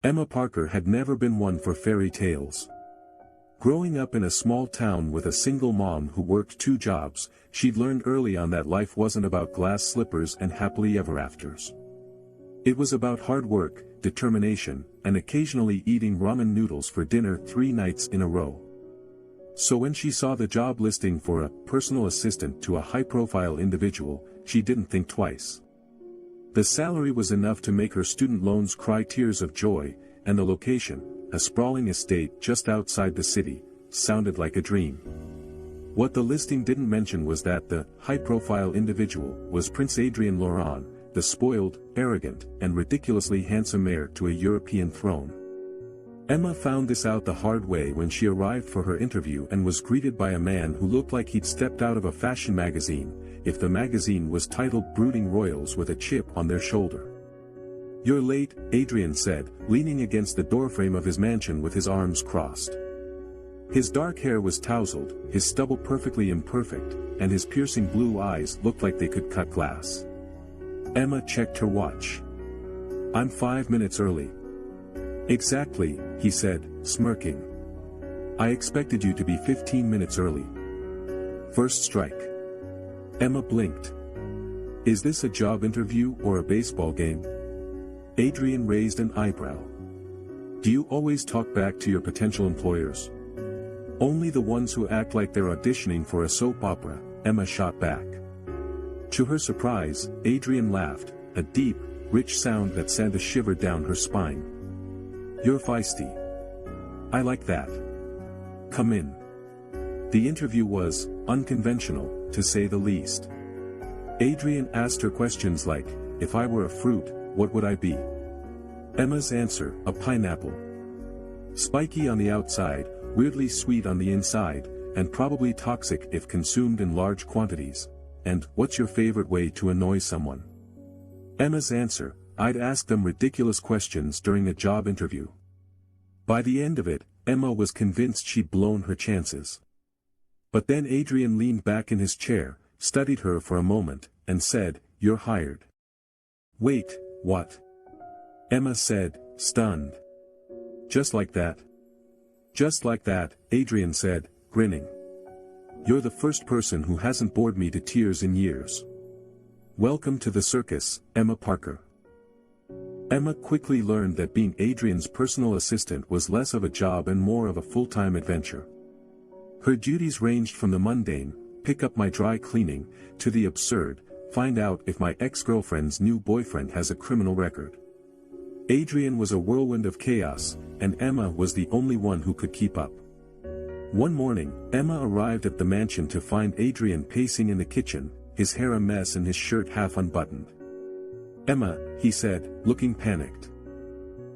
Emma Parker had never been one for fairy tales. Growing up in a small town with a single mom who worked 2 jobs, she'd learned early on that life wasn't about glass slippers and happily ever afters. It was about hard work, determination, and occasionally eating ramen noodles for dinner 3 nights in a row. So when she saw the job listing for a personal assistant to a high-profile individual, she didn't think twice. The salary was enough to make her student loans cry tears of joy, and the location, a sprawling estate just outside the city, sounded like a dream. What the listing didn't mention was that the high-profile individual was Prince Adrien Laurent, the spoiled, arrogant, and ridiculously handsome heir to a European throne. Emma found this out the hard way when she arrived for her interview and was greeted by a man who looked like he'd stepped out of a fashion magazine, if the magazine was titled Brooding Royals with a chip on their shoulder. "You're late," Adrien said, leaning against the doorframe of his mansion with his arms crossed. His dark hair was tousled, his stubble perfectly imperfect, and his piercing blue eyes looked like they could cut glass. Emma checked her watch. "I'm 5 minutes early." "Exactly," he said, smirking. "I expected you to be 15 minutes early." "First strike." Emma blinked. "Is this a job interview or a baseball game?" Adrien raised an eyebrow. "Do you always talk back to your potential employers?" "Only the ones who act like they're auditioning for a soap opera," Emma shot back. To her surprise, Adrien laughed, a deep, rich sound that sent a shiver down her spine. "You're feisty. I like that. Come in." The interview was unconventional, to say the least. Adrien asked her questions like, "If I were a fruit, what would I be?" Emma's answer, "A pineapple. Spiky on the outside, weirdly sweet on the inside, and probably toxic if consumed in large quantities. And, what's your favorite way to annoy someone?" Emma's answer, "I'd ask them ridiculous questions during a job interview." By the end of it, Emma was convinced she'd blown her chances. But then Adrien leaned back in his chair, studied her for a moment, and said, "You're hired." "Wait, what?" Emma said, stunned. "Just like that." "Just like that," Adrien said, grinning. "You're the first person who hasn't bored me to tears in years. Welcome to the circus, Emma Parker." Emma quickly learned that being Adrien's personal assistant was less of a job and more of a full-time adventure. Her duties ranged from the mundane, pick up my dry cleaning, to the absurd, find out if my ex-girlfriend's new boyfriend has a criminal record. Adrien was a whirlwind of chaos, and Emma was the only one who could keep up. One morning, Emma arrived at the mansion to find Adrien pacing in the kitchen, his hair a mess and his shirt half unbuttoned. "Emma," he said, looking panicked.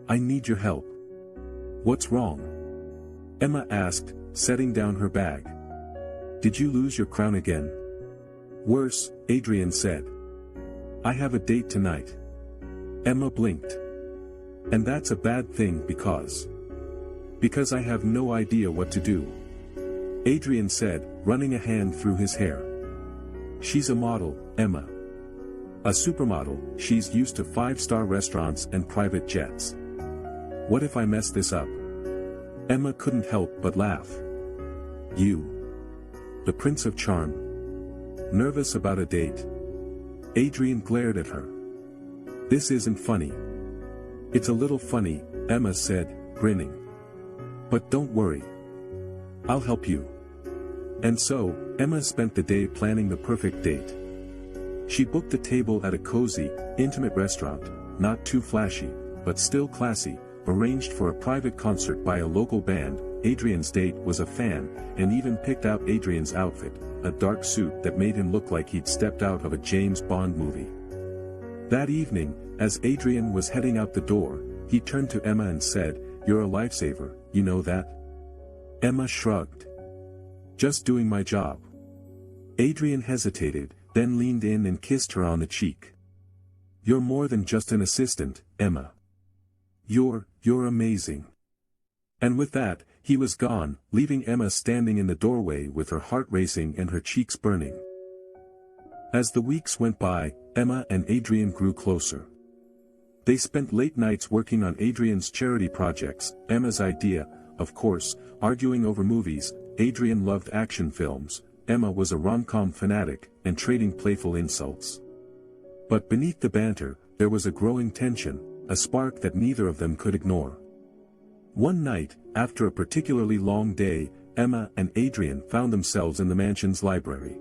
"I need your help." "What's wrong?" Emma asked, setting down her bag. "Did you lose your crown again?" "Worse," Adrien said. "I have a date tonight." Emma blinked. "And that's a bad thing because I have no idea what to do," Adrien said, running a hand through his hair. "She's a model, Emma. A supermodel, she's used to 5-star restaurants and private jets. What if I mess this up?" Emma couldn't help but laugh. "You? The Prince of Charm? Nervous about a date?" Adrien glared at her. "This isn't funny." "It's a little funny," Emma said, grinning. "But don't worry. I'll help you." And so, Emma spent the day planning the perfect date. She booked a table at a cozy, intimate restaurant, not too flashy, but still classy, arranged for a private concert by a local band. Adrien's date was a fan, and even picked out Adrien's outfit, a dark suit that made him look like he'd stepped out of a James Bond movie. That evening, as Adrien was heading out the door, he turned to Emma and said, "You're a lifesaver, you know that?" Emma shrugged. "Just doing my job." Adrien hesitated, then leaned in and kissed her on the cheek. "You're more than just an assistant, Emma. You're amazing." And with that, he was gone, leaving Emma standing in the doorway with her heart racing and her cheeks burning. As the weeks went by, Emma and Adrien grew closer. They spent late nights working on Adrian's charity projects, Emma's idea, of course, arguing over movies. Adrian loved action films, Emma was a rom-com fanatic, and trading playful insults. But beneath the banter, there was a growing tension, a spark that neither of them could ignore. One night, after a particularly long day, Emma and Adrian found themselves in the mansion's library.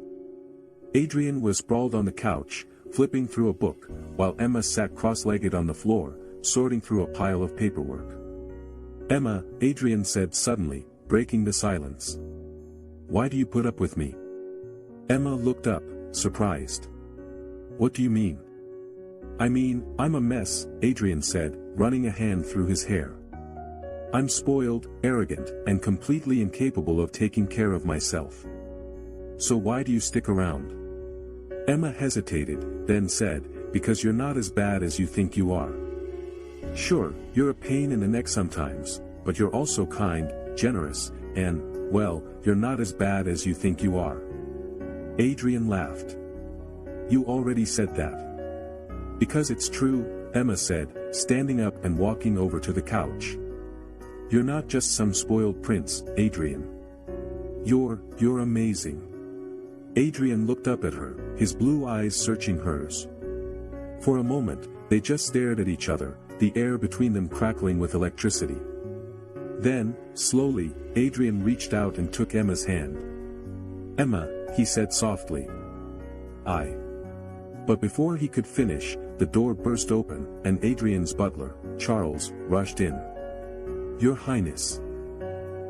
Adrian was sprawled on the couch, flipping through a book, while Emma sat cross-legged on the floor, sorting through a pile of paperwork. "Emma," Adrian said suddenly, breaking the silence. "Why do you put up with me?" Emma looked up, surprised. "What do you mean?" "I mean, I'm a mess," Adrian said, running a hand through his hair. "I'm spoiled, arrogant, and completely incapable of taking care of myself. So why do you stick around?" Emma hesitated, then said, "Because you're not as bad as you think you are. Sure, you're a pain in the neck sometimes, but you're also kind, generous, and, well, you're not as bad as you think you are." Adrian laughed. "You already said that." "Because it's true," Emma said, standing up and walking over to the couch. "You're not just some spoiled prince, Adrian. You're amazing." Adrian looked up at her, his blue eyes searching hers. For a moment, they just stared at each other, the air between them crackling with electricity. Then, slowly, Adrian reached out and took Emma's hand. "Emma," he said softly. "I." But before he could finish, the door burst open, and Adrian's butler, Charles, rushed in. "Your Highness.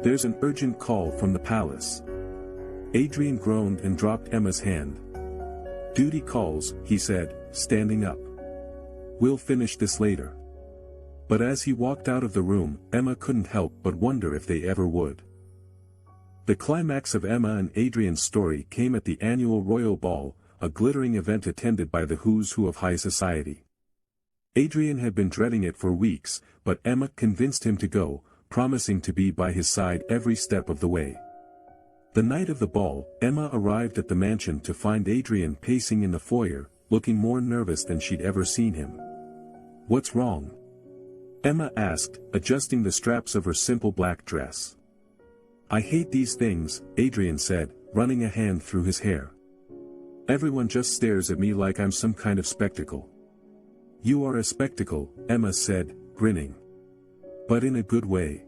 There's an urgent call from the palace." Adrian groaned and dropped Emma's hand. "Duty calls," he said, standing up. "We'll finish this later." But as he walked out of the room, Emma couldn't help but wonder if they ever would. The climax of Emma and Adrian's story came at the annual royal ball, a glittering event attended by the who's who of high society. Adrian had been dreading it for weeks, but Emma convinced him to go, promising to be by his side every step of the way. The night of the ball, Emma arrived at the mansion to find Adrian pacing in the foyer, looking more nervous than she'd ever seen him. "What's wrong?" Emma asked, adjusting the straps of her simple black dress. "I hate these things," Adrian said, running a hand through his hair. "Everyone just stares at me like I'm some kind of spectacle." "You are a spectacle," Emma said, grinning. "But in a good way.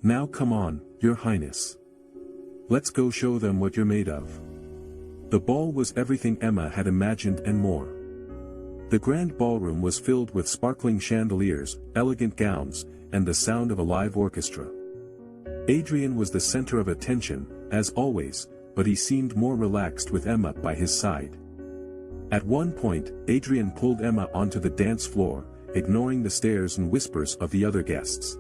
Now come on, Your Highness. Let's go show them what you're made of." The ball was everything Emma had imagined and more. The grand ballroom was filled with sparkling chandeliers, elegant gowns, and the sound of a live orchestra. Adrian was the center of attention, as always, but he seemed more relaxed with Emma by his side. At one point, Adrian pulled Emma onto the dance floor, ignoring the stares and whispers of the other guests.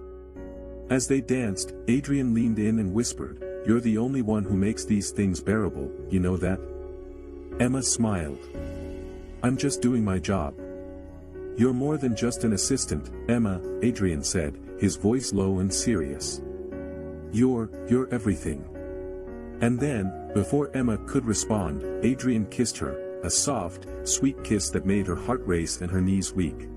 As they danced, Adrian leaned in and whispered, "You're the only one who makes these things bearable, you know that?" Emma smiled. "I'm just doing my job." "You're more than just an assistant, Emma," Adrian said, his voice low and serious. You're everything." And then, before Emma could respond, Adrian kissed her, a soft, sweet kiss that made her heart race and her knees weak.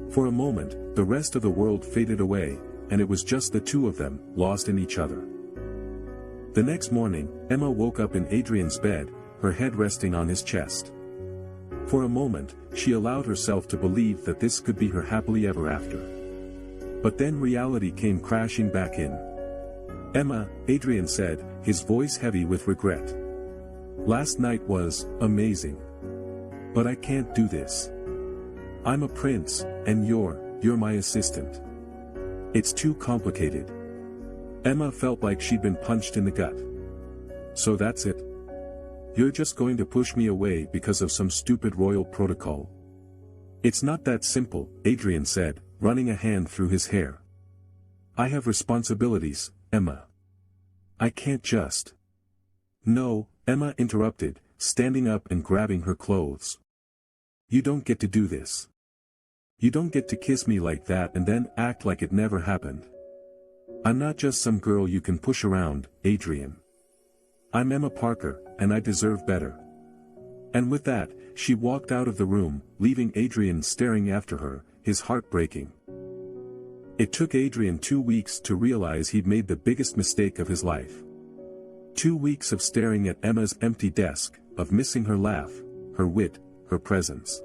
For a moment, the rest of the world faded away, and it was just the two of them, lost in each other. The next morning, Emma woke up in Adrian's bed, her head resting on his chest. For a moment, she allowed herself to believe that this could be her happily ever after. But then reality came crashing back in. "Emma," Adrian said, his voice heavy with regret. "Last night was amazing. But I can't do this. I'm a prince, and you're my assistant. It's too complicated." Emma felt like she'd been punched in the gut. "So that's it? You're just going to push me away because of some stupid royal protocol?" "It's not that simple," Adrian said, running a hand through his hair. "I have responsibilities, Emma. I can't just—" "No," Emma interrupted, standing up and grabbing her clothes. "You don't get to do this. You don't get to kiss me like that and then act like it never happened. I'm not just some girl you can push around, Adrian. I'm Emma Parker, and I deserve better." And with that, she walked out of the room, leaving Adrian staring after her, his heart breaking. It took Adrian 2 weeks to realize he'd made the biggest mistake of his life. 2 weeks of staring at Emma's empty desk, of missing her laugh, her wit, her presence.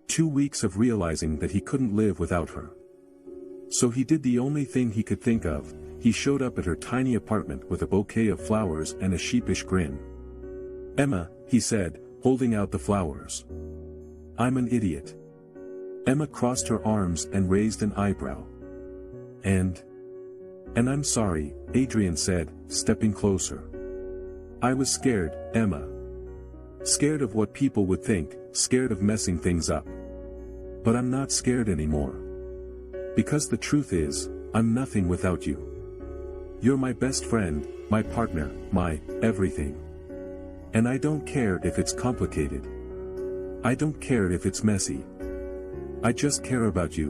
2 weeks of realizing that he couldn't live without her. So he did the only thing he could think of. He showed up at her tiny apartment with a bouquet of flowers and a sheepish grin. "Emma," he said, holding out the flowers. "I'm an idiot." Emma crossed her arms and raised an eyebrow. And I'm sorry," Adrian said, stepping closer. "I was scared, Emma. Scared of what people would think, scared of messing things up. But I'm not scared anymore. Because the truth is, I'm nothing without you. You're my best friend, my partner, my everything. And I don't care if it's complicated. I don't care if it's messy. I just care about you."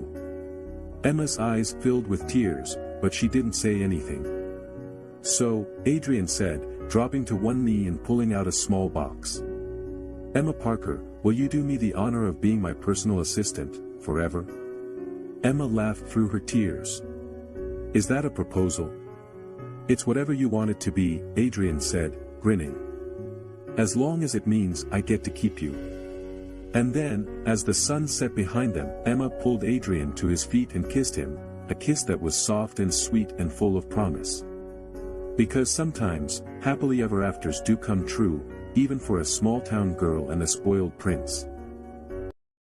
Emma's eyes filled with tears, but she didn't say anything. "So," Adrian said, dropping to one knee and pulling out a small box. "Emma Parker, will you do me the honor of being my personal assistant, forever?" Emma laughed through her tears. "Is that a proposal?" "It's whatever you want it to be," Adrian said, grinning. "As long as it means I get to keep you." And then, as the sun set behind them, Emma pulled Adrian to his feet and kissed him, a kiss that was soft and sweet and full of promise. Because sometimes, happily ever afters do come true, even for a small-town girl and a spoiled prince.